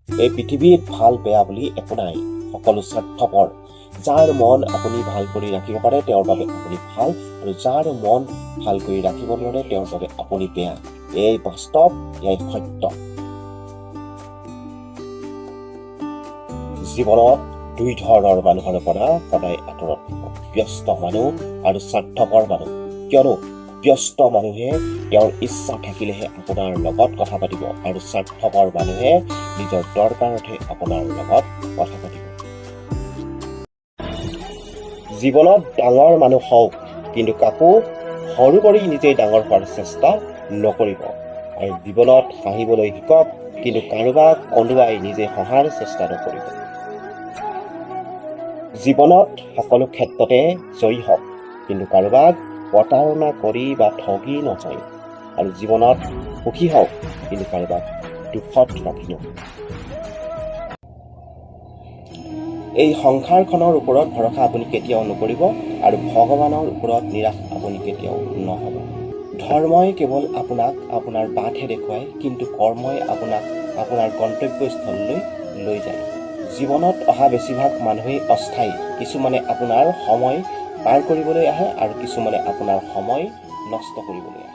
এই পৃথিৱীত ভাল বেয়া বুলি একো নাই, সকলো স্বাৰ্থপৰ। যাৰ মন আপুনি ভাল কৰি ৰাখিব পাৰে তেওঁৰ বাবে আপুনি ভাল, আৰু যাৰ মন ভাল কৰি ৰাখিব নোৱাৰে তেওঁৰ বাবে আপুনি বেয়া। এই বাস্তৱ, এয়াই সত্য। জীৱনত দুই ধৰণৰ মানুহৰ পৰা সদায় আঁতৰত থাকক, ব্যস্ত মানুহ আৰু স্বাৰ্থপৰ মানুহ। কিয়নো ব্যস্ত মানুহে তেওঁৰ ইচ্ছা থাকিলেহে আপোনাৰ লগত কথা পাতিব, আৰু স্বাৰ্থপৰ মানুহে নিজৰ দৰকাৰতহে আপোনাৰ লগত কথা পাতিব। জীৱনত ডাঙৰ মানুহ হওক, কিন্তু কাকো সৰু কৰি নিজেই ডাঙৰ হোৱাৰ চেষ্টা নকৰিব। আৰু জীৱনত হাঁহিবলৈ শিকক, কিন্তু কাৰোবাক কন্দুৱাই নিজে হহাৰ চেষ্টা নকৰিব। জীৱনত সকলো ক্ষেত্ৰতে জয়ী হওক, কিন্তু কাৰোবাক প্ৰতাৰণা কৰি বা ঠগি নজয়। আৰু জীৱনত সুখী হওক, কিন্তু কাৰোবাক দুখত ৰাখি নকৰিব। এই সংসাৰখনৰ ওপৰত ভৰসা আপুনি কেতিয়াও নকৰিব, আৰু ভগৱানৰ ওপৰত নিৰাশ আপুনি কেতিয়াও নহ'ব। ধৰ্মই কেৱল আপোনাক আপোনাৰ বাটহে দেখুৱায়, কিন্তু কৰ্মই আপোনাক আপোনাৰ গন্তব্যস্থললৈ লৈ যায়। জীৱনত অহা বেছিভাগ মানুহেই অস্থায়ী। কিছুমানে আপোনাৰ সময় পাৰ কৰিবলৈ আহে, আৰু কিছুমানে আপোনাৰ সময় নষ্ট কৰিবলৈ আহে।